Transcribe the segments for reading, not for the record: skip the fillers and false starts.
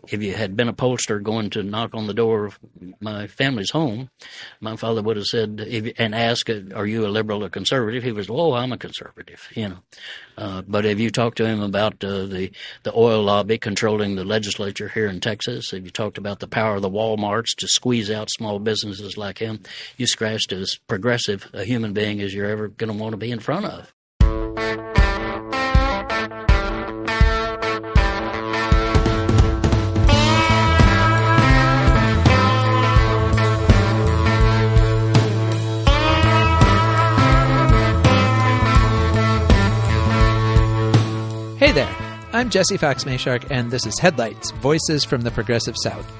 if you had been a pollster going to knock on the door of my family's home, my father would have said and asked, "Are you a liberal or conservative?" He was, "Oh, I'm a conservative," But if you talk to him about the oil lobby controlling the legislature here in Texas, if you talked about the power of the Walmarts to squeeze out small businesses like him, you scratched as progressive a human being as you're ever going to want to be in front of. Hey there, I'm Jesse Fox Mayshark, and this is Headlights, Voices from the Progressive South.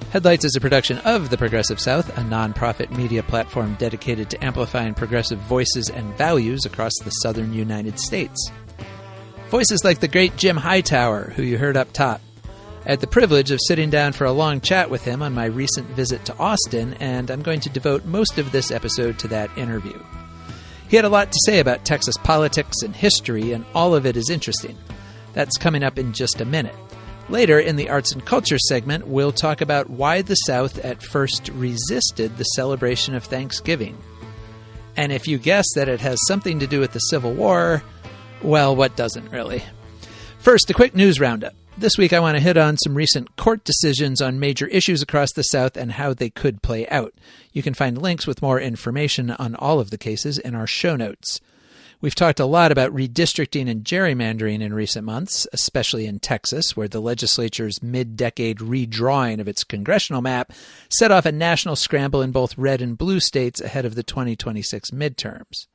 Headlights is a production of the Progressive South, a nonprofit media platform dedicated to amplifying progressive voices and values across the southern United States. Voices like the great Jim Hightower, who you heard up top. I had the privilege of sitting down for a long chat with him on my recent visit to Austin, and I'm going to devote most of this episode to that interview. He had a lot to say about Texas politics and history, and all of it is interesting. That's coming up in just a minute. Later, in the Arts and Culture segment, we'll talk about why the South at first resisted the celebration of Thanksgiving. And if you guess that it has something to do with the Civil War, well, what doesn't really? First, a quick news roundup. This week I want to hit on some recent court decisions on major issues across the South and how they could play out. You can find links with more information on all of the cases in our show notes. We've talked a lot about redistricting and gerrymandering in recent months, especially in Texas, where the legislature's mid-decade redrawing of its congressional map set off a national scramble in both red and blue states ahead of the 2026 midterms.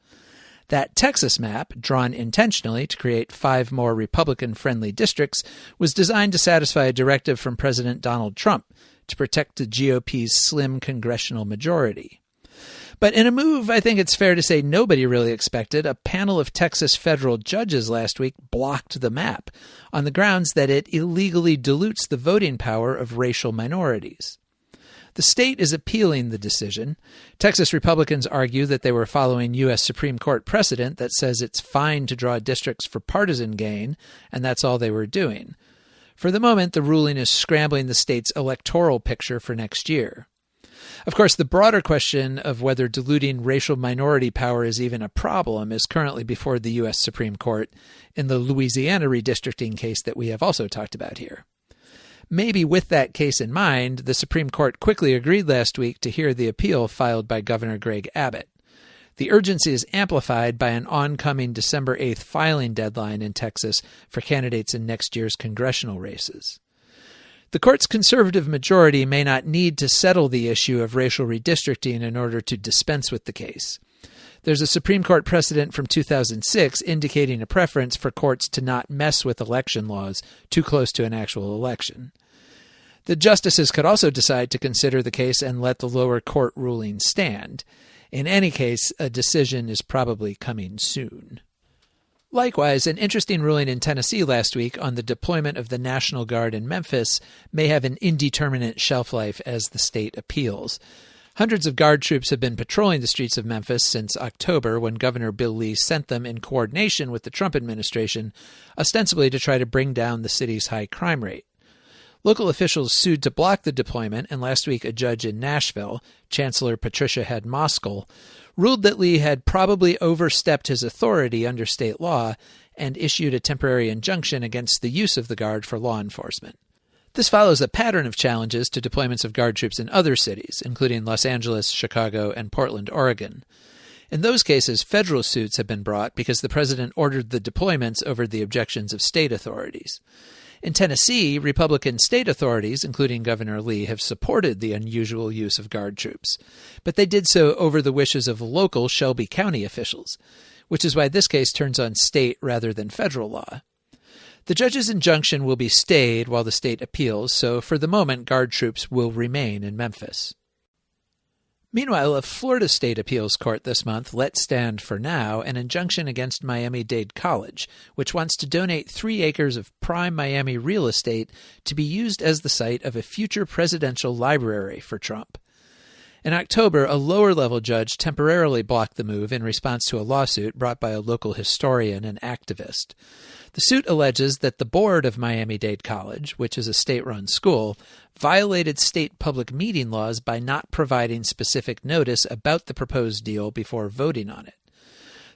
That Texas map, drawn intentionally to create 5 more Republican-friendly districts, was designed to satisfy a directive from President Donald Trump to protect the GOP's slim congressional majority. But in a move I think it's fair to say nobody really expected, a panel of Texas federal judges last week blocked the map on the grounds that it illegally dilutes the voting power of racial minorities. The state is appealing the decision. Texas Republicans argue that they were following U.S. Supreme Court precedent that says it's fine to draw districts for partisan gain, and that's all they were doing. For the moment, the ruling is scrambling the state's electoral picture for next year. Of course, the broader question of whether diluting racial minority power is even a problem is currently before the U.S. Supreme Court in the Louisiana redistricting case that we have also talked about here. Maybe with that case in mind, the Supreme Court quickly agreed last week to hear the appeal filed by Governor Greg Abbott. The urgency is amplified by an oncoming December 8th filing deadline in Texas for candidates in next year's congressional races. The court's conservative majority may not need to settle the issue of racial redistricting in order to dispense with the case. There's a Supreme Court precedent from 2006 indicating a preference for courts to not mess with election laws too close to an actual election. The justices could also decide to consider the case and let the lower court ruling stand. In any case, a decision is probably coming soon. Likewise, an interesting ruling in Tennessee last week on the deployment of the National Guard in Memphis may have an indeterminate shelf life as the state appeals. Hundreds of Guard troops have been patrolling the streets of Memphis since October, when Governor Bill Lee sent them in coordination with the Trump administration, ostensibly to try to bring down the city's high crime rate. Local officials sued to block the deployment, and last week a judge in Nashville, Chancellor Patricia Head Moskal, ruled that Lee had probably overstepped his authority under state law and issued a temporary injunction against the use of the Guard for law enforcement. This follows a pattern of challenges to deployments of Guard troops in other cities, including Los Angeles, Chicago, and Portland, Oregon. In those cases, federal suits have been brought because the president ordered the deployments over the objections of state authorities. In Tennessee, Republican state authorities, including Governor Lee, have supported the unusual use of Guard troops, but they did so over the wishes of local Shelby County officials, which is why this case turns on state rather than federal law. The judge's injunction will be stayed while the state appeals, so for the moment, Guard troops will remain in Memphis. Meanwhile, a Florida state appeals court this month let stand for now an injunction against Miami-Dade College, which wants to donate 3 acres of prime Miami real estate to be used as the site of a future presidential library for Trump. In October, a lower-level judge temporarily blocked the move in response to a lawsuit brought by a local historian and activist. The suit alleges that the board of Miami-Dade College, which is a state-run school, violated state public meeting laws by not providing specific notice about the proposed deal before voting on it.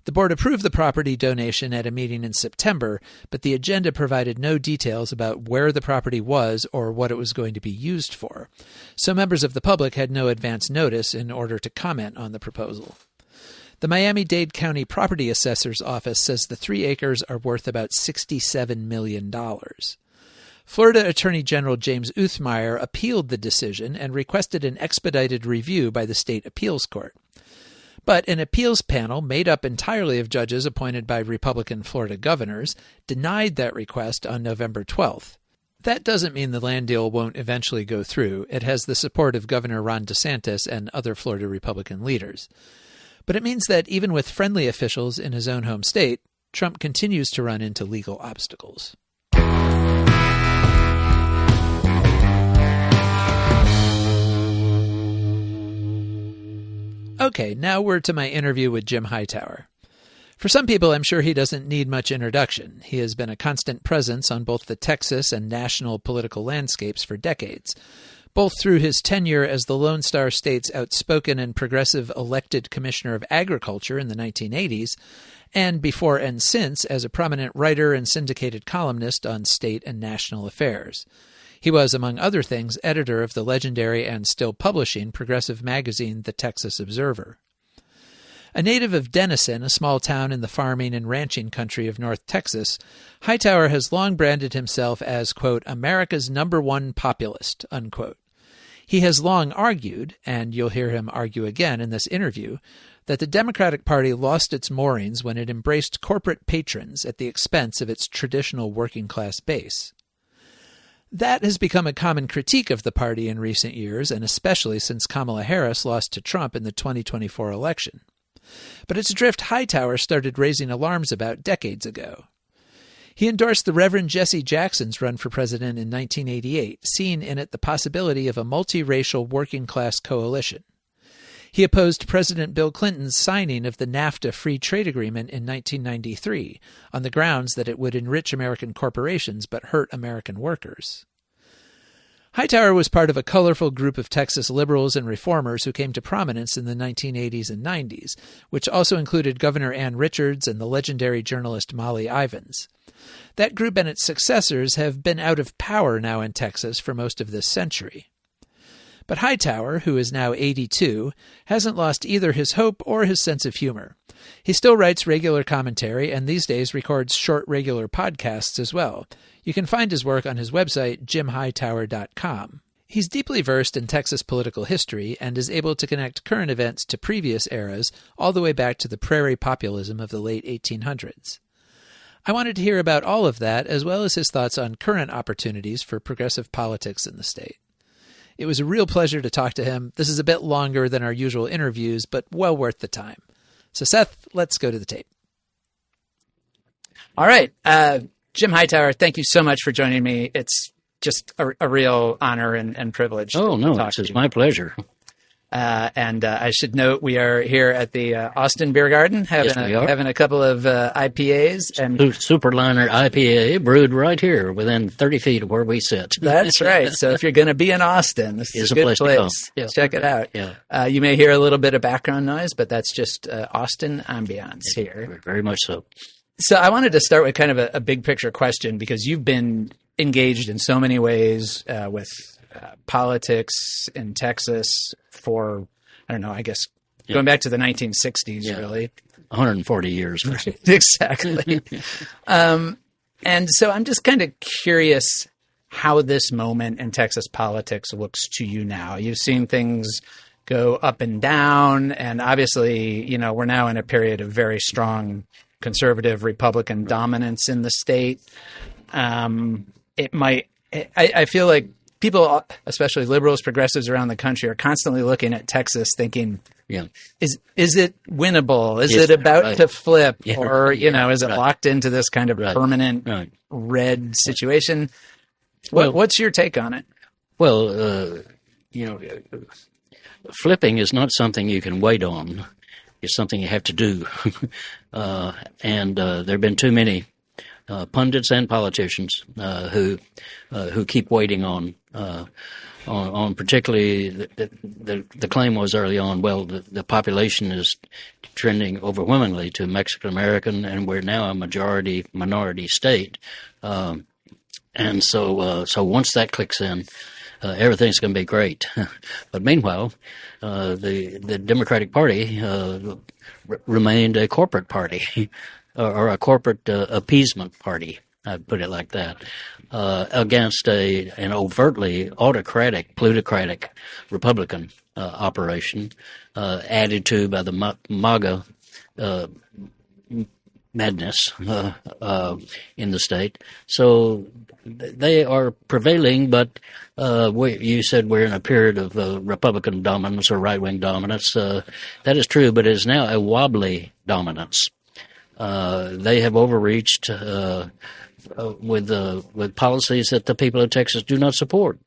The board approved the property donation at a meeting in September, but the agenda provided no details about where the property was or what it was going to be used for. So members of the public had no advance notice in order to comment on the proposal. The Miami-Dade County Property Assessor's Office says the 3 acres are worth about $67 million. Florida Attorney General James Uthmeyer appealed the decision and requested an expedited review by the state appeals court. But an appeals panel made up entirely of judges appointed by Republican Florida governors denied that request on November 12th. That doesn't mean the land deal won't eventually go through. It has the support of Governor Ron DeSantis and other Florida Republican leaders. But it means that even with friendly officials in his own home state, Trump continues to run into legal obstacles. Okay, now we're to my interview with Jim Hightower. For some people, I'm sure he doesn't need much introduction. He has been a constant presence on both the Texas and national political landscapes for decades, both through his tenure as the Lone Star State's outspoken and progressive elected Commissioner of Agriculture in the 1980s, and before and since as a prominent writer and syndicated columnist on state and national affairs. He was, among other things, editor of the legendary and still publishing progressive magazine The Texas Observer. A native of Denison, a small town in the farming and ranching country of North Texas, Hightower has long branded himself as, quote, America's #1 populist, unquote. He has long argued, and you'll hear him argue again in this interview, that the Democratic Party lost its moorings when it embraced corporate patrons at the expense of its traditional working-class base. That has become a common critique of the party in recent years, and especially since Kamala Harris lost to Trump in the 2024 election. But it's a drift Hightower started raising alarms about decades ago. He endorsed the Reverend Jesse Jackson's run for president in 1988, seeing in it the possibility of a multiracial working-class coalition. He opposed President Bill Clinton's signing of the NAFTA free trade agreement in 1993 on the grounds that it would enrich American corporations but hurt American workers. Hightower was part of a colorful group of Texas liberals and reformers who came to prominence in the 1980s and 90s, which also included Governor Ann Richards and the legendary journalist Molly Ivins. That group and its successors have been out of power now in Texas for most of this century. But Hightower, who is now 82, hasn't lost either his hope or his sense of humor. He still writes regular commentary and these days records short regular podcasts as well. You can find his work on his website, jimhightower.com. He's deeply versed in Texas political history and is able to connect current events to previous eras all the way back to the prairie populism of the late 1800s. I wanted to hear about all of that, as well as his thoughts on current opportunities for progressive politics in the state. It was a real pleasure to talk to him. This is a bit longer than our usual interviews, but well worth the time. So, Seth, let's go to the tape. All right. Jim Hightower, thank you so much for joining me. It's just a real honor and privilege. Oh, no, it's my pleasure. And I should note we are here at the Austin Beer Garden having a couple of IPAs. And Superliner IPA brewed right here within 30 feet of where we sit. That's right. So if you're going to be in Austin, this is a good place. Yeah. Check it out. Yeah. You may hear a little bit of background noise, but that's just Austin ambiance here. Very much so. So I wanted to start with kind of a big picture question, because you've been engaged in so many ways with politics in Texas for, I don't know, I guess going back to the 1960s, really. 140 years. Exactly. And so I'm just kind of curious how this moment in Texas politics looks to you now. You've seen things go up and down, and obviously, you know, we're now in a period of very strong conservative Republican dominance in the state. I feel like people, especially liberals, progressives around the country, are constantly looking at Texas thinking, is it winnable? Is it about to flip? Yeah. Or, is it locked into this kind of permanent red situation? What's your take on it? Well, flipping is not something you can wait on. It's something you have to do. And there have been too many pundits and politicians who keep waiting on particularly the claim was early on, well, the population is trending overwhelmingly to Mexican American, and we're now a minority state. And so once that clicks in, everything's going to be great. But meanwhile, the Democratic Party remained a corporate party or a corporate appeasement party. I'd put it like that, against an overtly autocratic, plutocratic Republican operation, added to by the MAGA madness in the state. So they are prevailing, but you said we're in a period of Republican dominance or right-wing dominance. That is true, but it is now a wobbly dominance. They have overreached with policies that the people of Texas do not support.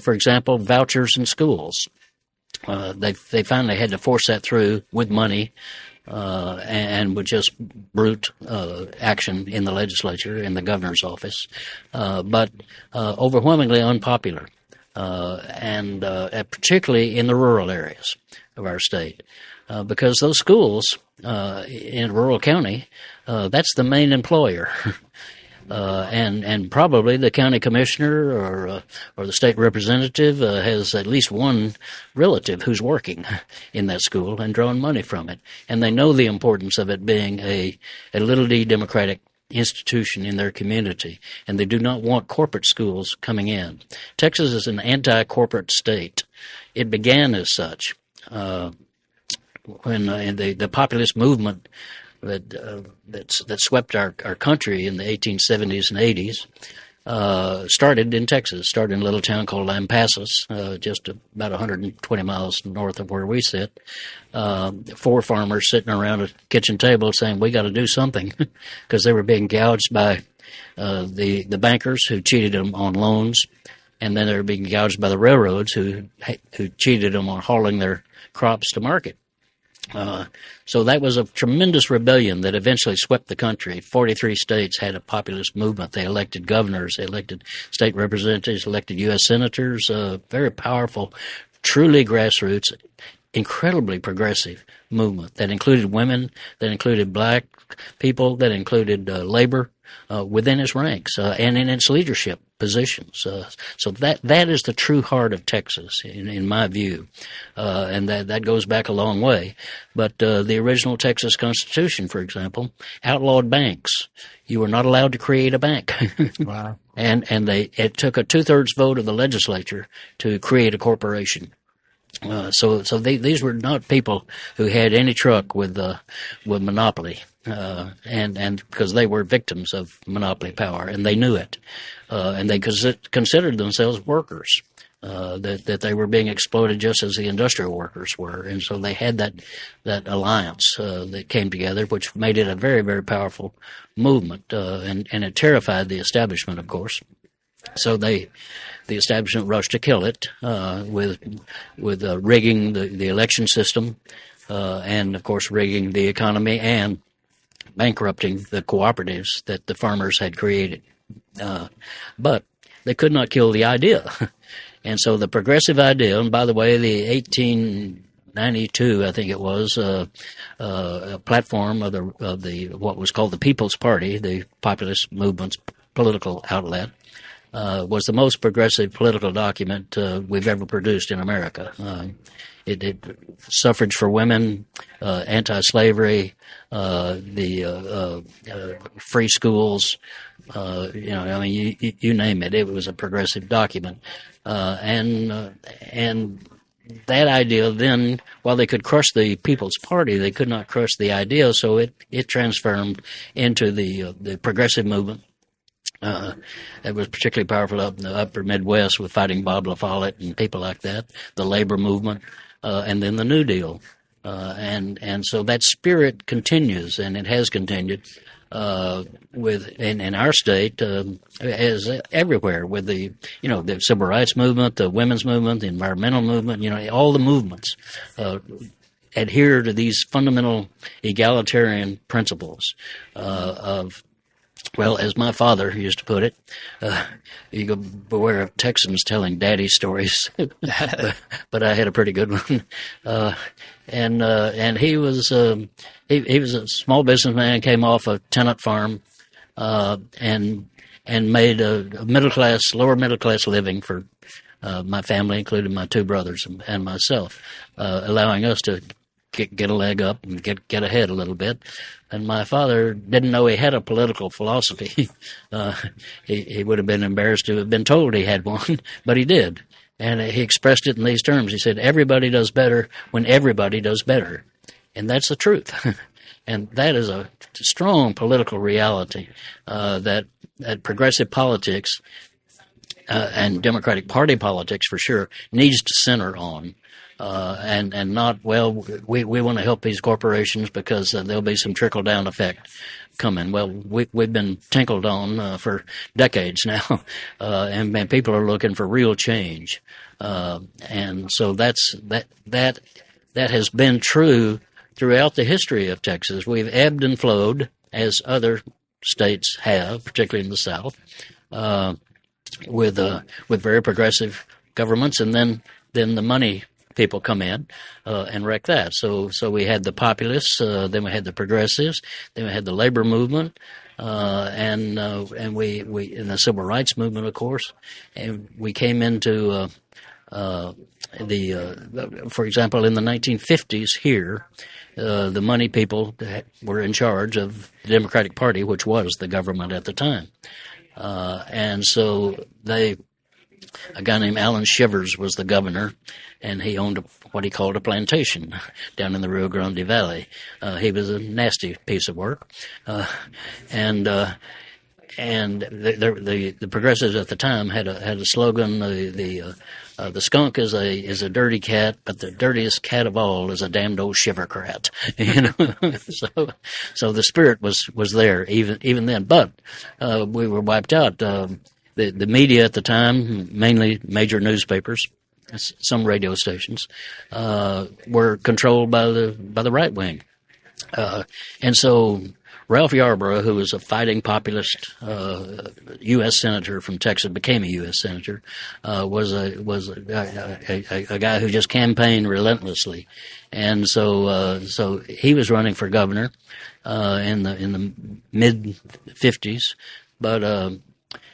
For example, vouchers in schools. They finally had to force that through with money and with just brute action in the legislature, in the governor's office, but overwhelmingly unpopular, and particularly in the rural areas of our state, because those schools in rural county, that's the main employer. And probably the county commissioner or the state representative has at least one relative who's working in that school and drawing money from it, and they know the importance of it being a little d democratic institution in their community, and they do not want corporate schools coming in. Texas is an anti-corporate state. It began as such when in the populist movement that swept our country in the 1870s and 80s started in Texas. Started in a little town called Lampasas, just about 120 miles north of where we sit. 4 farmers sitting around a kitchen table saying, "We got to do something," because they were being gouged by the bankers who cheated them on loans, and then they were being gouged by the railroads who cheated them on hauling their crops to market. So that was a tremendous rebellion that eventually swept the country. 43 states had a populist movement. They elected governors, they elected state representatives, elected U.S. senators, very powerful, truly grassroots, incredibly progressive movement that included women, that included black people, that included labor within its ranks and in its leadership positions. So that is the true heart of Texas, in my view, and that goes back a long way. But the original Texas Constitution, for example, outlawed banks. You were not allowed to create a bank. Wow. And it took a 2/3 vote of the legislature to create a corporation. So these were not people who had any truck with monopoly, and because they were victims of monopoly power, and they knew it, and they considered themselves workers, that they were being exploited just as the industrial workers were, and so they had that alliance that came together, which made it a very, very powerful movement, and it terrified the establishment, of course. So the establishment rushed to kill it with rigging the election system, and of course rigging the economy and bankrupting the cooperatives that the farmers had created. But they could not kill the idea, and so the progressive idea. And by the way, the 1892, I think it was, a platform of the what was called the People's Party, the populist movement's political outlet. Was the most progressive political document we've ever produced in America. It suffrage for women, anti-slavery, the free schools. You name it. It was a progressive document, and that idea. Then, while they could crush the People's Party, they could not crush the idea. So it transformed into the progressive movement. It was particularly powerful up in the upper Midwest with Fighting Bob La Follette and people like that, the labor movement, and then the New Deal. And so that spirit continues, and it has continued in our state, as everywhere, with the civil rights movement, the women's movement, the environmental movement, all the movements adhere to these fundamental egalitarian principles of. Well, as my father used to put it, you go beware of Texans telling daddy stories, but I had a pretty good one. And he was he was a small businessman, came off a tenant farm, and made a lower middle class living for my family, including my two brothers and myself, allowing us to get a leg up and get ahead a little bit. And my father didn't know he had a political philosophy. He would have been embarrassed to have been told he had one, but he did. And he expressed it in these terms. He said, everybody does better when everybody does better. And that's the truth. And that is a strong political reality that progressive politics and Democratic Party politics, for sure, needs to center on. And not, well, we want to help these corporations because there'll be some trickle-down effect coming. Well, we've been tinkled on for decades now, and people are looking for real change. And so that has been true throughout the history of Texas. We've ebbed and flowed, as other states have, particularly in the South, with very progressive governments, and then the money people come in and wreck that. So we had the populists, then we had the progressives, then we had the labor movement, and we in the civil rights movement, of course, and we came into for example, in the 1950s here, the money people were in charge of the Democratic Party, which was the government at the time, and so a guy named Allen Shivers was the governor, and he owned what he called a plantation down in the Rio Grande Valley. He was a nasty piece of work, and the progressives at the time had a slogan: the skunk is a dirty cat, but the dirtiest cat of all is a damned old shivercrat. So the spirit was there even then, but we were wiped out. The media at the time, mainly major newspapers, some radio stations, were controlled by the right wing, and so Ralph Yarborough, who was a fighting populist U.S. senator from Texas, became a U.S. senator, was a guy who just campaigned relentlessly, and so he was running for governor in the mid 50s, but.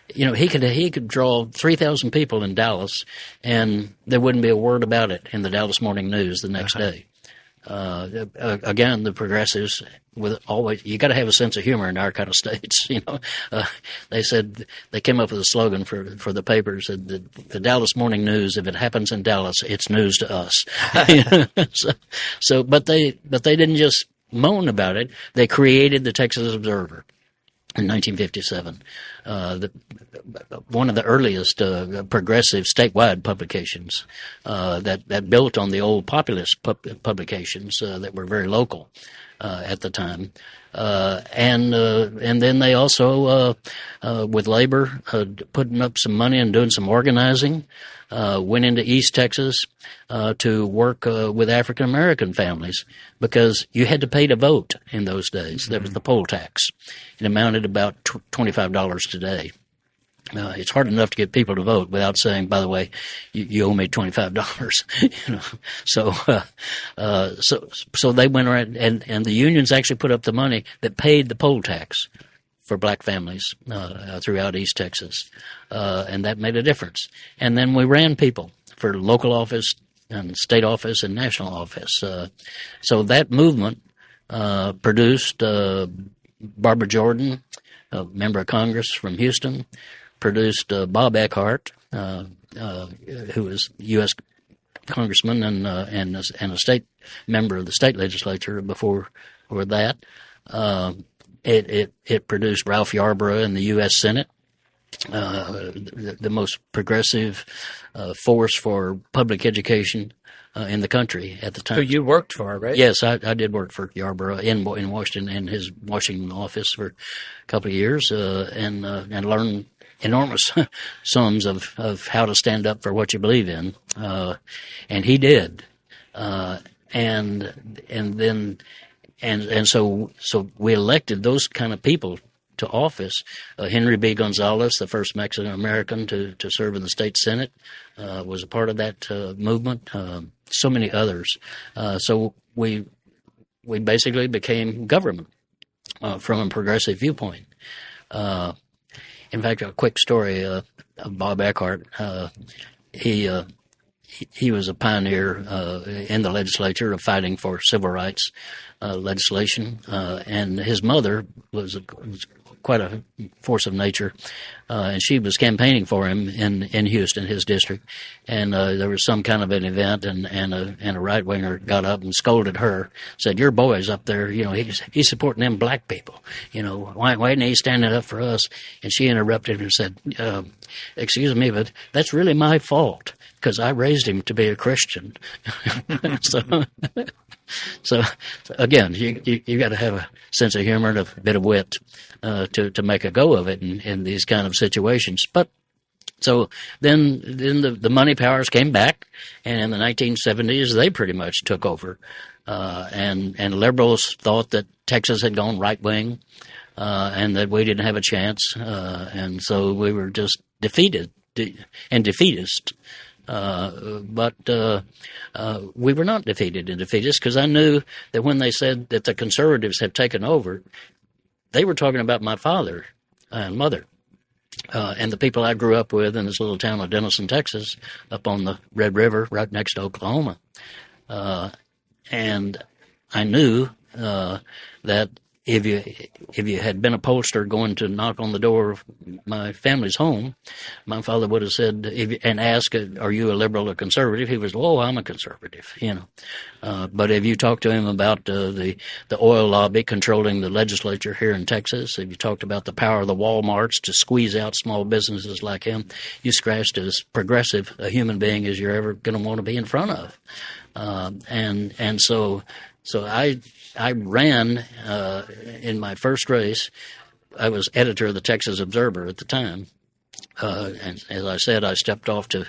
He could draw 3,000 people in Dallas, and there wouldn't be a word about it in the Dallas Morning News the next day. Again, the progressives you got to have a sense of humor in our kind of states. They said they came up with a slogan for the papers: the Dallas Morning News. If it happens in Dallas, it's news to us. But they didn't just moan about it. They created the Texas Observer in 1957, one of the earliest progressive statewide publications that built on the old populist publications that were very local at the time, and then they also, with labor, putting up some money and doing some organizing, went into East Texas to work with African American families, because you had to pay to vote in those days. Mm-hmm. There was the poll tax. It amounted about $25 today. It's hard enough to get people to vote without saying, by the way, you owe me $25. So they went around, and the unions actually put up the money that paid the poll tax for black families throughout East Texas, and that made a difference. And then we ran people for local office and state office and national office. So that movement produced Barbara Jordan, a member of Congress from Houston, produced Bob Eckhart, who was U.S. congressman and a state member of the state legislature before that. It produced Ralph Yarborough in the U.S. Senate, the most progressive force for public education in the country at the time. So you worked for it, right? Yes, I did work for Yarborough in Washington, in his Washington office for a couple of years, and learned enormous sums of how to stand up for what you believe in, and he did, and so we elected those kind of people to office. Henry B. Gonzalez, the first Mexican American to serve in the state Senate, was a part of that movement. So many others. So we basically became government from a progressive viewpoint. In fact, a quick story of Bob Eckhart. He was a pioneer in the legislature of fighting for civil rights legislation, and his mother was quite a force of nature, and she was campaigning for him in Houston, his district, and there was some kind of an event, and a right winger got up and scolded her, said, "Your boy's up there, he's supporting them black people, why isn't he standing up for us?" And she interrupted and said, "Excuse me, but that's really my fault, because I raised him to be a Christian." So again, you got to have a sense of humor and a bit of wit to make a go of it in these kind of situations. But so then the money powers came back, and in the 1970s they pretty much took over, and liberals thought that Texas had gone right wing, and that we didn't have a chance, and so we were just defeated and defeatist. But we were not defeated and defeatist, because I knew that when they said that the conservatives had taken over, they were talking about my father and mother, and the people I grew up with in this little town of Denison, Texas, up on the Red River, right next to Oklahoma. And I knew that if you had been a pollster going to knock on the door of my family's home, my father would have said, and asked, "Are you a liberal or conservative?" He was, "Oh, I'm a conservative," But if you talked to him about the oil lobby controlling the legislature here in Texas, if you talked about the power of the Walmarts to squeeze out small businesses like him, you scratched as progressive a human being as you're ever going to want to be in front of. So I ran in my first race. I was editor of the Texas Observer at the time, and as I said, I stepped off to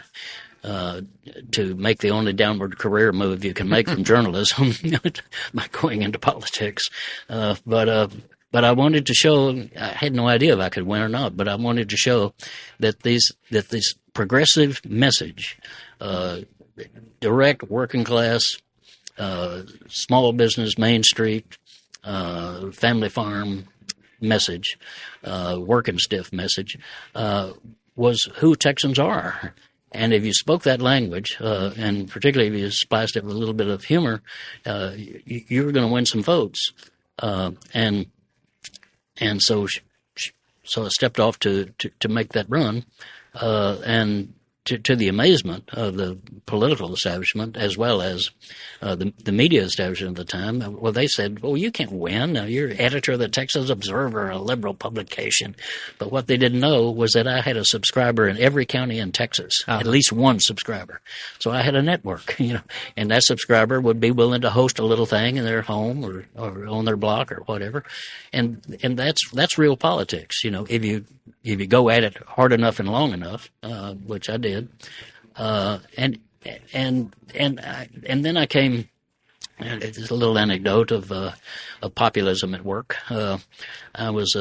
make the only downward career move you can make from journalism by going into politics. But I wanted to show. I had no idea if I could win or not, but I wanted to show that this progressive message, direct working class, small business, Main Street, family farm message, working stiff message, was who Texans are. And if you spoke that language, and particularly if you spiced it with a little bit of humor, you were going to win some votes. And so I stepped off to make that run, and to the amazement of the political establishment as well as the media establishment at the time. Well, they said, "Well, you can't win. You're editor of the Texas Observer, a liberal publication." But what they didn't know was that I had a subscriber in every county in Texas, at least one subscriber. So I had a network, and that subscriber would be willing to host a little thing in their home or on their block or whatever. And that's real politics. If you go at it hard enough and long enough, which I did, and then I came. It's a little anecdote of populism at work. I was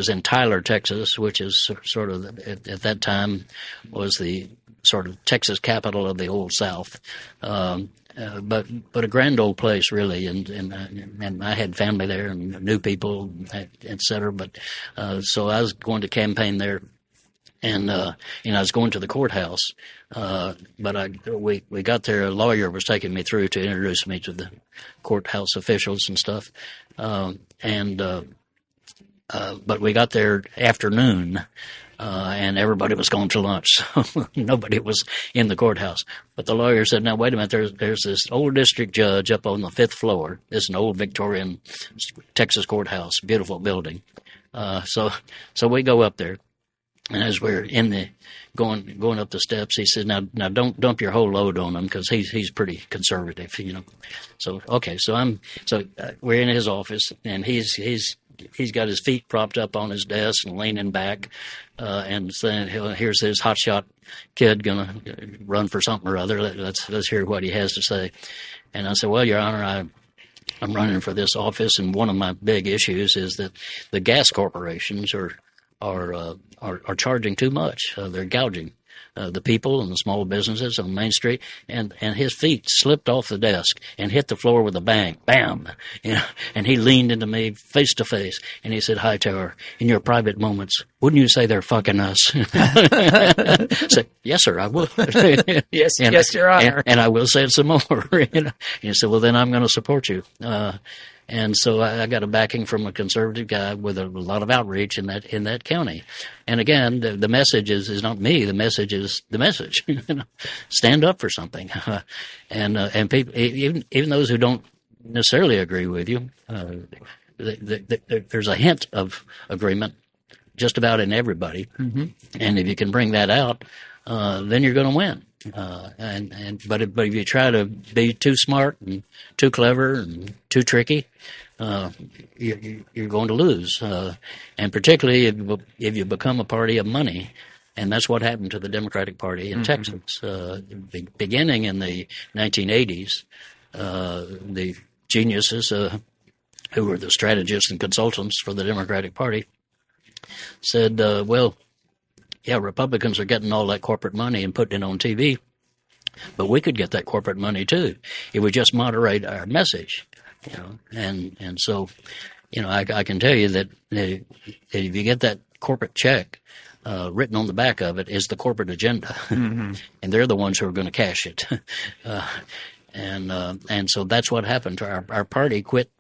in Tyler, Texas, which is sort of at that time was the sort of Texas capital of the Old South. But a grand old place, really, and I had family there and knew people, et cetera. But so I was going to campaign there, and I was going to the courthouse. But we got there. A lawyer was taking me through to introduce me to the courthouse officials and stuff. But we got there afternoon. And everybody was going to lunch, so nobody was in the courthouse. But the lawyer said, "Now, wait a minute, there's this old district judge up on the 5th floor. It's an old Victorian Texas courthouse, beautiful building." So we go up there, And as we're in the going up the steps, he said, "Now don't dump your whole load on him because he's pretty conservative, you know." So okay, we're in his office, and he's got his feet propped up on his desk and leaning back, and saying, "Here's this hotshot kid gonna run for something or other. Let's hear what he has to say." And I said, "Well, Your Honor, I'm running for this office, and one of my big issues is that the gas corporations are charging too much. They're gouging the people and the small businesses on Main Street." And his feet slipped off the desk and hit the floor with a bang, bam. You know, and he leaned into me face to face, and he said, "Hightower, in your private moments, wouldn't you say they're fucking us?" I said, "Yes, sir, I would." Yes, Your Honor. And I will say it some more. You know? And he said, "Well, then I'm going to support you." And so I got a backing from a conservative guy with a lot of outreach in that county. And again, the message is not me. The message is the message. You know, stand up for something. And people, even those who don't necessarily agree with you, there's a hint of agreement just about in everybody. Mm-hmm. And if you can bring that out, then you're going to win. But if you try to be too smart and too clever and too tricky, you're going to lose. And particularly if you become a party of money, and that's what happened to the Democratic Party in Texas. Beginning in the 1980s, the geniuses who were the strategists and consultants for the Democratic Party said, well, yeah, Republicans are getting all that corporate money and putting it on TV, but we could get that corporate money too if we just moderate our message, you know. And so, you know, I can tell you that if you get that corporate check, written on the back of it is the corporate agenda, mm-hmm. and they're the ones who are going to cash it. And so that's what happened to our party. Quit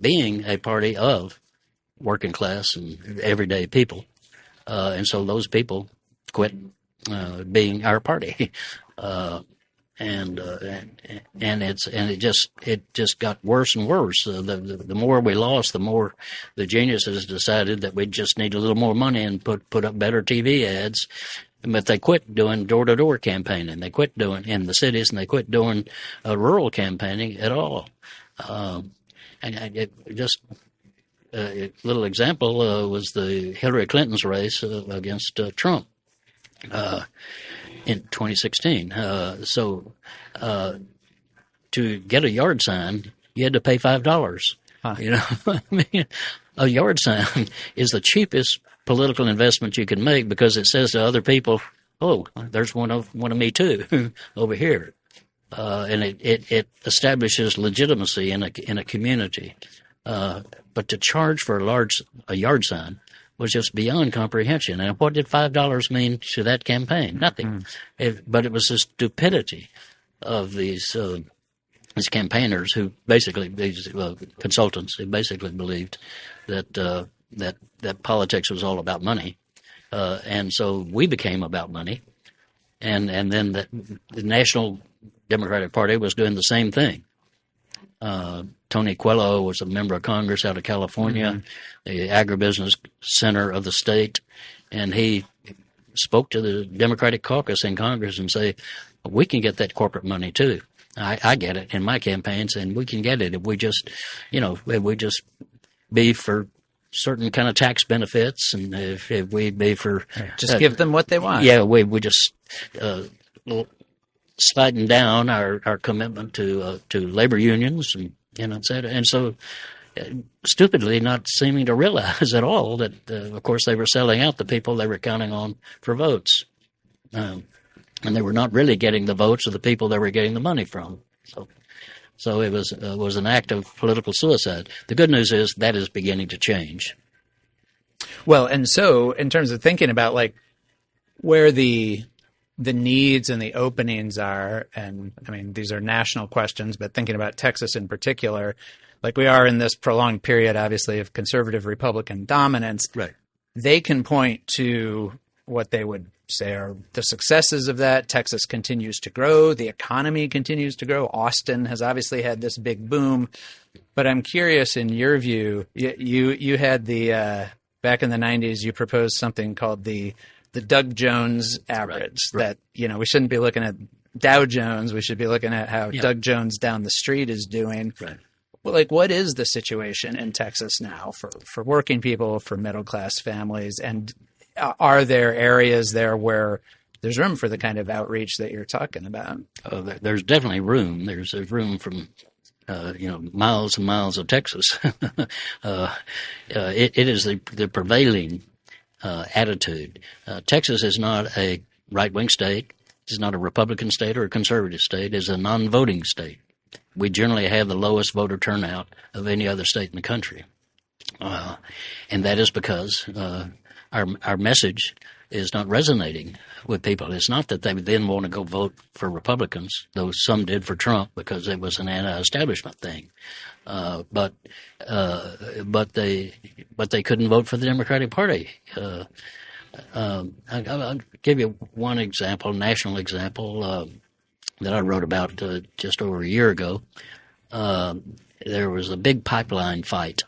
being a party of working class and everyday people. And so those people quit being our party, and it just got worse and worse. The more we lost, the more the geniuses decided that we just need a little more money and put up better TV ads. But they quit doing door-to-door campaigning. They quit doing in the cities, and they quit doing rural campaigning at all. And it just. A little example was the Hillary Clinton's race against Trump in 2016. To get a yard sign, you had to pay $5. Huh. You know, I mean, a yard sign is the cheapest political investment you can make because it says to other people, "Oh, there's one of me too over here," and it establishes legitimacy in a community. But to charge for a yard sign was just beyond comprehension. And what did $5 mean to that campaign? Nothing. But it was the stupidity of these campaigners who basically, these consultants, who basically believed that politics was all about money. And so we became about money. And then the National Democratic Party was doing the same thing. Tony Coelho was a member of Congress out of California, mm-hmm. the agribusiness center of the state, and he spoke to the Democratic caucus in Congress and say, "We can get that corporate money too. I get it in my campaigns, and we can get it if we just be for certain kind of tax benefits, and if we be for just give them what they want." Yeah, we just sliding down our commitment to labor unions and et cetera. And so stupidly not seeming to realize at all that of course they were selling out the people they were counting on for votes, and they were not really getting the votes of the people they were getting the money from. So it was an act of political suicide. The good news is that is beginning to change. Well, and so in terms of thinking about like where the needs and the openings are, and I mean, these are national questions, but thinking about Texas in particular, like we are in this prolonged period, obviously, of conservative Republican dominance. Right. They can point to what they would say are the successes of that. Texas continues to grow. The economy continues to grow. Austin has obviously had this big boom. But I'm curious, in your view, you had the back in the 90s, you proposed something called the the Doug Jones average. Right. That, we shouldn't be looking at Dow Jones. We should be looking at how Doug Jones down the street is doing. Right. Well, like, what is the situation in Texas now for working people, for middle-class families? And are there areas there where there's room for the kind of outreach that you're talking about? There's definitely room. There's room from miles and miles of Texas. It is the prevailing attitude. Texas is not a right-wing state. It's not a Republican state or a conservative state. It's a non-voting state. We generally have the lowest voter turnout of any other state in the country. And that is because our message is not resonating with people. It's not that they then want to go vote for Republicans, though some did for Trump because it was an anti-establishment thing. But they couldn't vote for the Democratic Party. I'll give you one example, national example, that I wrote about just over a year ago. There was a big pipeline fight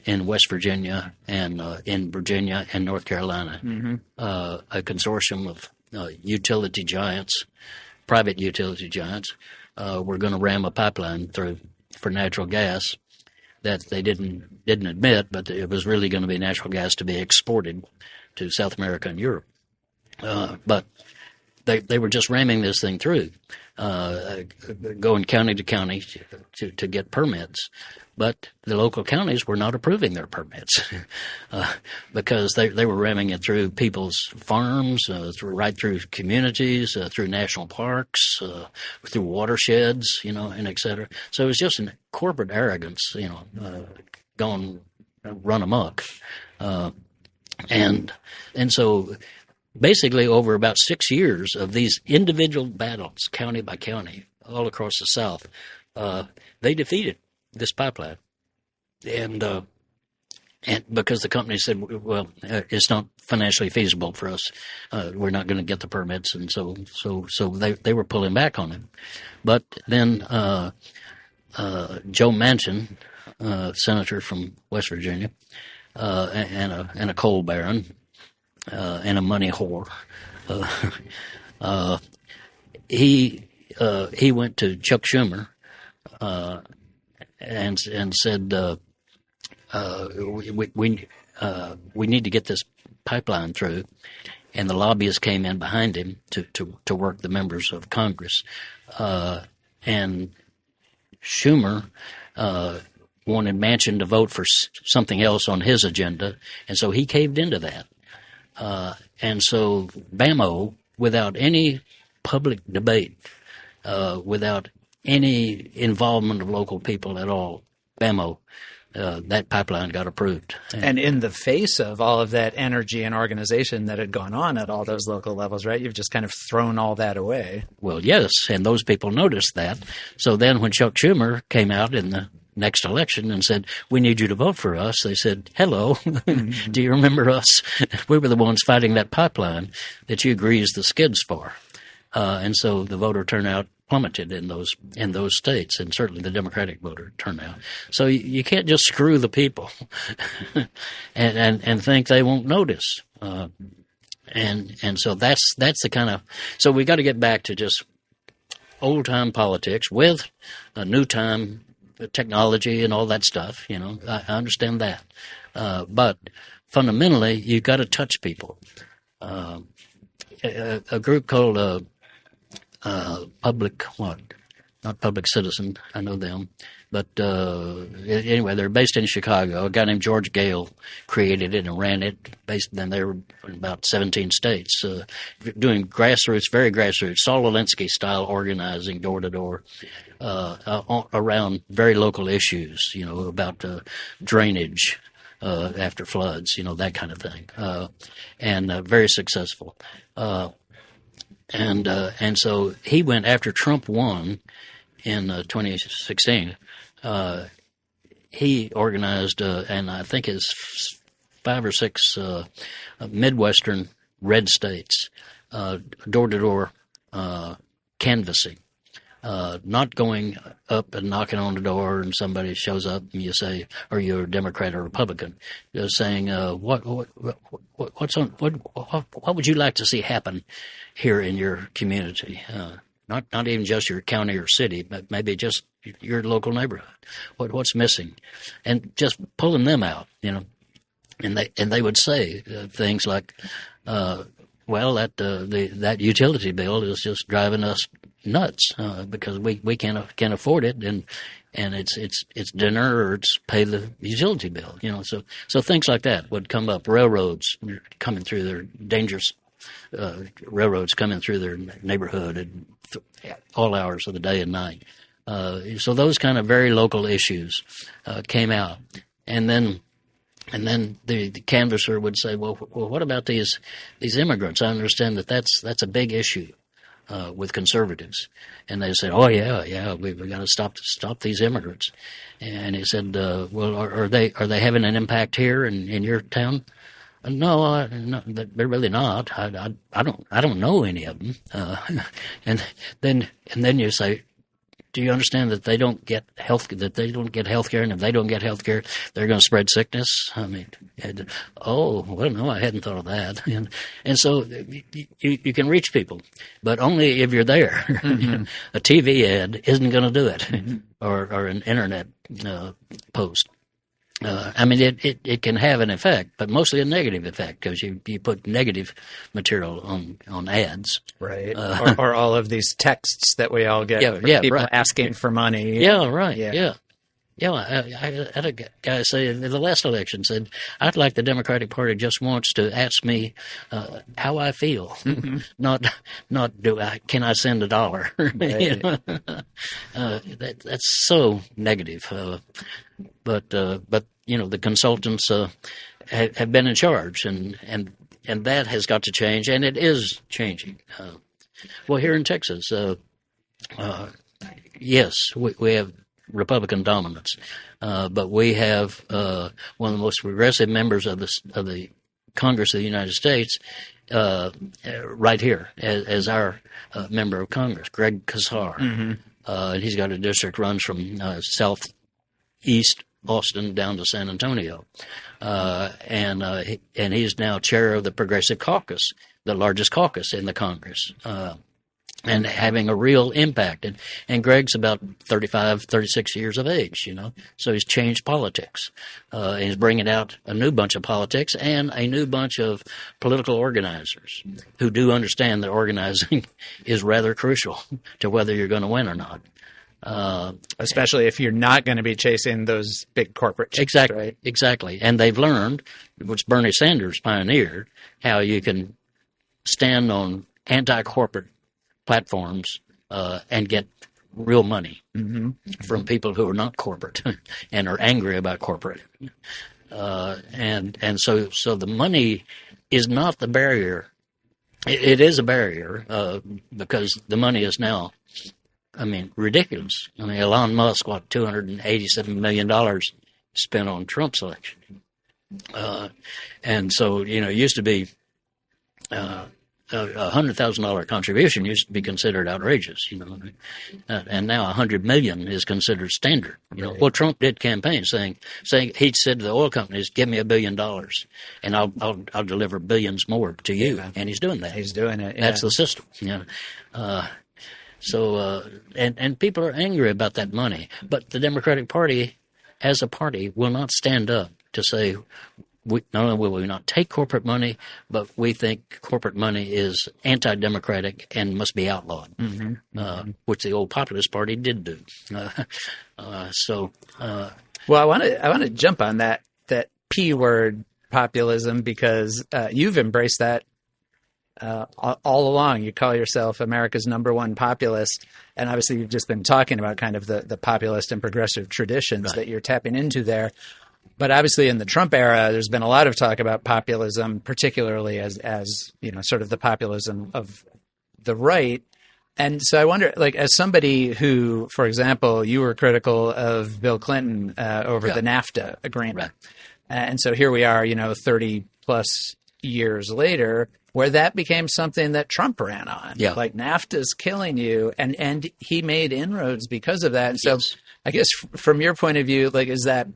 in West Virginia and in Virginia and North Carolina. Mm-hmm. A consortium of utility giants, private utility giants, were going to ram a pipeline through for natural gas that they didn't admit, but it was really going to be natural gas to be exported to South America and Europe. But they were just ramming this thing through, going county to county to get permits. But the local counties were not approving their permits because they were ramming it through people's farms, right through communities, through national parks, through watersheds, and et cetera. So it was just a corporate arrogance, gone run amok. And so basically over about 6 years of these individual battles, county by county, all across the South, they defeated this pipeline. And because the company said, well, it's not financially feasible for us. We're not going to get the permits. And so they were pulling back on it. But then Joe Manchin, senator from West Virginia, and a coal baron, and a money whore, he went to Chuck Schumer and said, we need to get this pipeline through, and the lobbyists came in behind him to work the members of Congress, and Schumer wanted Manchin to vote for something else on his agenda, and so he caved into that. And so BAMO, without any public debate, without any involvement of local people at all, BAMO, that pipeline got approved. And in the face of all of that energy and organization that had gone on at all those local levels, right? You've just kind of thrown all that away. Well, yes, and those people noticed that. So then when Chuck Schumer came out in the next election and said, we need you to vote for us, they said, hello, do you remember us? We were the ones fighting that pipeline that you greased the skids for. And so the voter turnout plummeted in those states, and certainly the Democratic voter turnout. So you can't just screw the people and think they won't notice. And so that's the kind of, so we got to get back to just old time politics with a new time technology and all that stuff. I understand that, but fundamentally you got to touch people. A group called not Public Citizen, I know them, but anyway, they're based in Chicago. A guy named George Gale created it and ran it. Then they were in about 17 states, doing grassroots, very grassroots, Saul Alinsky style organizing, door to door, around very local issues, about drainage after floods, that kind of thing, and very successful. And so he went after Trump won in 2016. He organized, and I think it's 5 or 6 Midwestern red states, door-to-door canvassing Not going up and knocking on the door and somebody shows up and you say, "Are you a Democrat or Republican?" Just saying, what would you like to see happen here in your community? Not even just your county or city, but maybe just your local neighborhood. What's missing, and just pulling them out, and they would say things like, "Well, that utility bill is just driving us nuts because we can't afford it, and it's dinner or it's pay the utility bill." So things like that would come up. Railroads coming through their dangerous. Railroads coming through their neighborhood at all hours of the day and night. So those kind of very local issues came out, and then the canvasser would say, "Well, what about these immigrants? I understand that's a big issue with conservatives." And they said, "Oh yeah, we've got to stop these immigrants." And he said, "Well, are they having an impact here in your town?" No, they're really not. I don't know any of them. And then you say, "Do you understand that they don't get health care, and if they don't get health care, they're going to spread sickness?" I mean, oh well, no, I hadn't thought of that. And so you can reach people, but only if you're there. Mm-hmm. A TV ad isn't going to do it, mm-hmm. or an internet post. I mean, it can have an effect, but mostly a negative effect because you put negative material on ads. Right. Or all of these texts that we all get. People right. asking for money. Yeah, right. Yeah. I had a guy say in the last election said, "I'd like the Democratic Party just wants to ask me how I feel, mm-hmm. not can I send $1?" Right. That's so negative. But the consultants have been in charge, and that has got to change, and it is changing. Well, here in Texas, yes, we have Republican dominance, but we have one of the most progressive members of the Congress of the United States right here as our member of Congress, Greg Casar. Mm-hmm. And he's got a district runs from southeast Austin down to San Antonio, and he's now chair of the Progressive Caucus, the largest caucus in the Congress. And having a real impact. And Greg's about 35, 36 years of age, so he's changed politics. And he's bringing out a new bunch of politics and a new bunch of political organizers who do understand that organizing is rather crucial to whether you're going to win or not. Especially if you're not going to be chasing those big corporate checks, exactly, right? Exactly. And they've learned, which Bernie Sanders pioneered, how you can stand on anti-corporate platforms and get real money mm-hmm. from people who are not corporate and are angry about corporate. And so the money is not the barrier. It is a barrier because the money is now, ridiculous. Elon Musk, $287 million spent on Trump's election. And so, it used to be $100,000 contribution used to be considered outrageous, and now $100 million is considered standard. Right. Well, Trump did campaign saying he said to the oil companies, "Give me $1 billion, and I'll deliver billions more to you." Yeah. And he's doing that. He's doing it. Yeah. That's the system. So people are angry about that money, but the Democratic Party, as a party, will not stand up to say, not only will we not take corporate money, but we think corporate money is anti-democratic and must be outlawed, mm-hmm. Which the old populist party did do. Well, I want to jump on that P word, populism, because you've embraced that all along. You call yourself America's #1 populist, and obviously you've just been talking about kind of the populist and progressive traditions right. that you're tapping into there. But obviously in the Trump era, there's been a lot of talk about populism, particularly as sort of the populism of the right. And so I wonder, as somebody who, for example, you were critical of Bill Clinton over the NAFTA agreement. Right. And so here we are, 30 plus years later, where that became something that Trump ran on. Yeah. Like NAFTA's killing you. And he made inroads because of that. And so I guess from your point of view, like, is it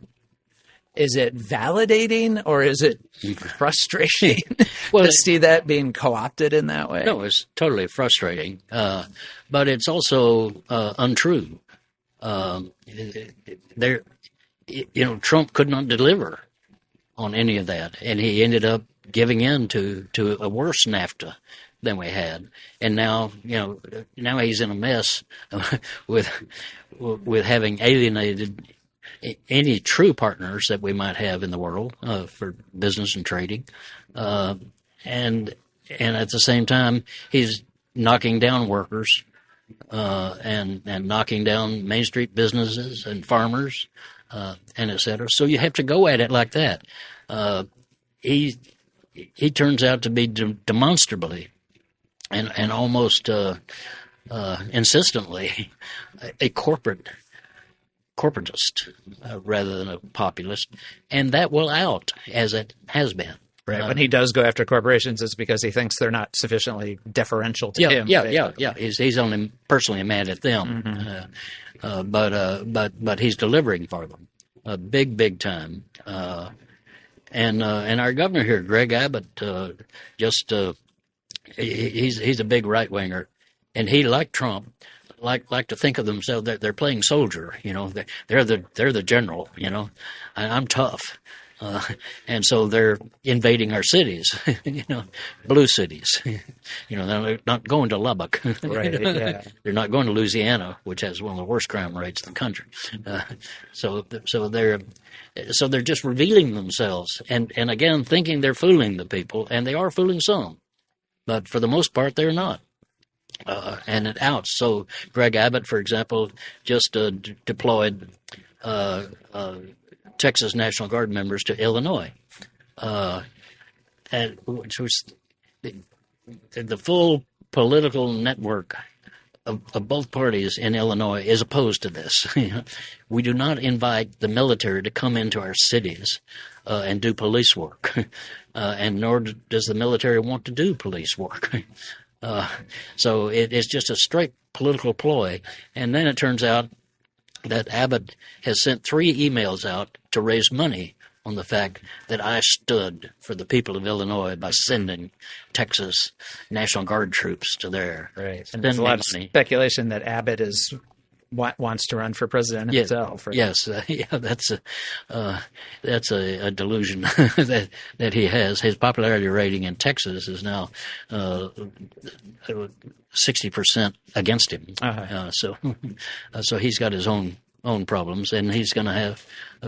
validating or is it frustrating to see that being co-opted in that way? No, it's totally frustrating. But it's also untrue. Trump could not deliver on any of that, and he ended up giving in to a worse NAFTA than we had. And now he's in a mess with having alienated any true partners that we might have in the world for business and trading, and at the same time he's knocking down workers and knocking down Main Street businesses and farmers and et cetera. So you have to go at it like that. He turns out to be demonstrably and almost insistently a corporatist rather than a populist, and that will out as it has been. Right. When he does go after corporations, it's because he thinks they're not sufficiently deferential to him. Yeah. He's only personally mad at them, but he's delivering for them, big time. And our governor here, Greg Abbott, he's a big right winger, and he, like Trump, like to think of themselves that they're playing soldier. They're the general. I'm tough. And so they're invading our cities, blue cities. They're not going to Lubbock. Right, yeah. They're not going to Louisiana, which has one of the worst crime rates in the country. So they're just revealing themselves, and again thinking they're fooling the people, and they are fooling some, but for the most part they're not. And it outs. So Greg Abbott, for example, just deployed Texas National Guard members to Illinois, which was the full political network of both parties in Illinois is opposed to this. We do not invite the military to come into our cities and do police work, and nor does the military want to do police work. So it's just a straight political ploy. And then it turns out that Abbott has sent 3 emails out to raise money on the fact that I stood for the people of Illinois by sending Texas National Guard troops to there. Right. And there's a lot of speculation that Abbott wants to run for president himself. Right? Yes. That's a delusion that he has. His popularity rating in Texas is now 60% against him. So he's got his own problems, and he's going to have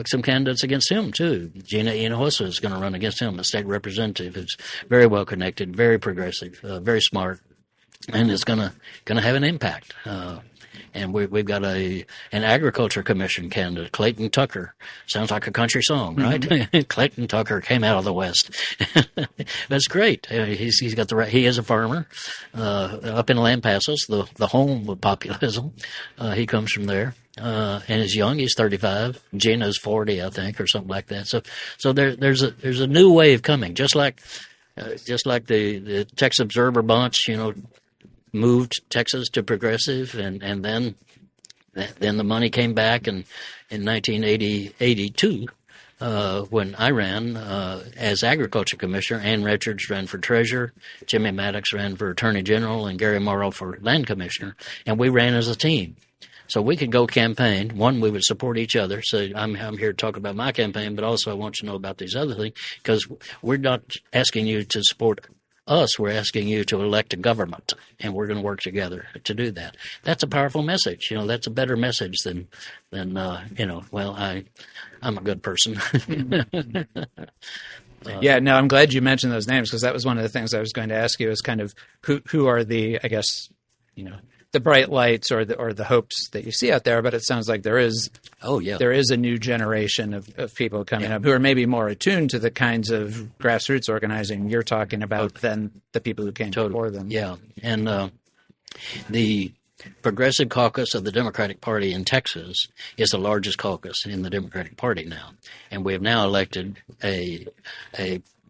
some candidates against him too. Gina Hinojosa is going to run against him, a state representative who's very well connected, very progressive, very smart, and is going to have an impact. And we've got an agriculture commission candidate, Clayton Tucker. Sounds like a country song, right? Mm-hmm. Clayton Tucker came out of the West. That's great. He's got he is a farmer up in Lampasas, the home of populism. He comes from there, and is young. He's 35. Gina's 40, I think, or something like that. So there's a new wave coming, just like the Texas Observer bunch, moved Texas to progressive, and then the money came back in 1982 when I ran as agriculture commissioner. Ann Richards ran for treasurer, Jimmy Maddox ran for attorney general, and Gary Morrow for land commissioner, and we ran as a team. So we could go campaign. One, we would support each other. So I'm here to talk about my campaign, but also I want you to know about these other things, because we're not asking you to support us, we're asking you to elect a government, and we're going to work together to do that. That's a powerful message. That's a better message than well, I'm a good person. Yeah, no, I'm glad you mentioned those names, because that was one of the things I was going to ask you, is kind of who are the, I guess, the bright lights or the hopes that you see out there. But it sounds like there is a new generation of people coming up who are maybe more attuned to the kinds of grassroots organizing you're talking about than the people who came before them. Yeah, and the Progressive Caucus of the Democratic Party in Texas is the largest caucus in the Democratic Party now, and we have now elected a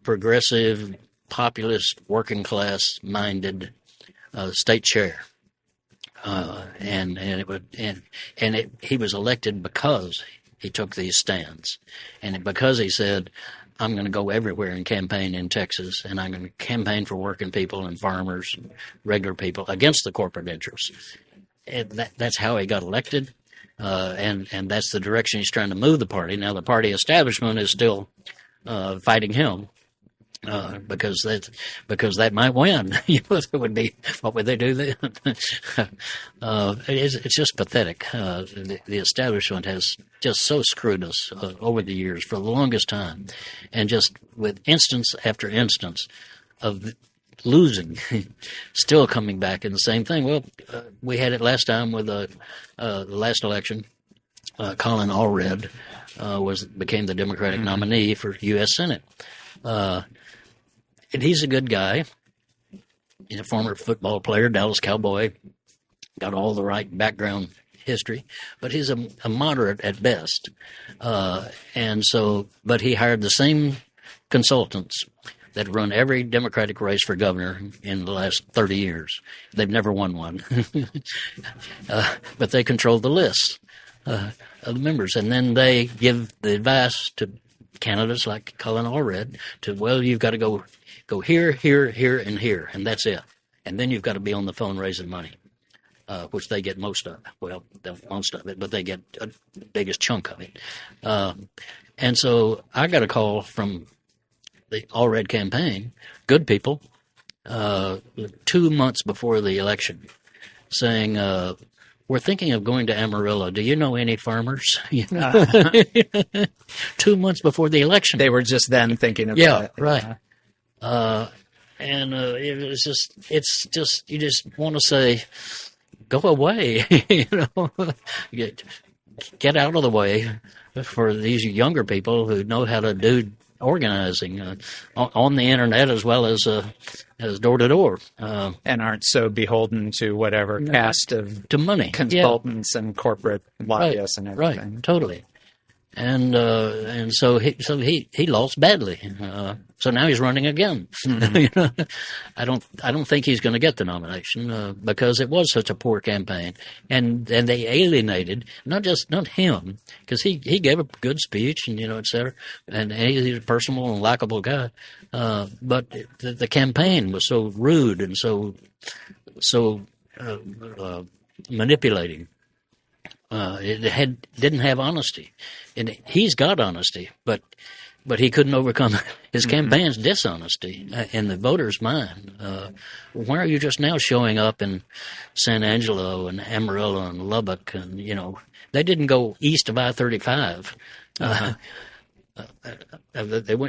progressive populist, working class minded state chair. He was elected because he took these stands, and because he said, I'm going to go everywhere and campaign in Texas, and I'm going to campaign for working people and farmers and regular people against the corporate interests. And that's how he got elected, and that's the direction he's trying to move the party. Now the party establishment is still fighting him. Because that might win. It would be, what would they do then? It's just pathetic. The establishment has just so screwed us over the years for the longest time, and just with instance after instance of losing, still coming back in the same thing. Well, we had it last time with the last election. Colin Allred became the Democratic nominee for U.S. Senate. And he's a good guy. He's a former football player, Dallas Cowboy, got all the right background history, but he's a moderate at best. But he hired the same consultants that run every Democratic race for governor in the last 30 years. They've never won one. But they control the lists of the members. And then they give the advice to candidates like Colin Allred you've got to go here, here, here, and here, and that's it. And then you've got to be on the phone raising money, which they get most of. Well, most of it, but they get the biggest chunk of it. And so I got a call from the Allred campaign, good people, 2 months before the election, saying, we're thinking of going to Amarillo. Do you know any farmers? 2 months before the election. They were just then thinking about it. Yeah, right. It's just, you just want to say, go away, get out of the way for these younger people who know how to do organizing on the internet as well as door to door, and aren't so beholden to whatever caste of to money consultants and corporate lobbyists and everything. Right, totally. And so he lost badly. So now he's running again. Mm-hmm. I don't think he's going to get the nomination because it was such a poor campaign, and they alienated not him, because he gave a good speech and et cetera, and he's a personable and likable guy. But the campaign was so rude and so manipulating. It didn't have honesty, and he's got honesty, but he couldn't overcome his campaign's dishonesty in the voters' mind. Why are you just now showing up in San Angelo and Amarillo and Lubbock, and they didn't go east of I-35.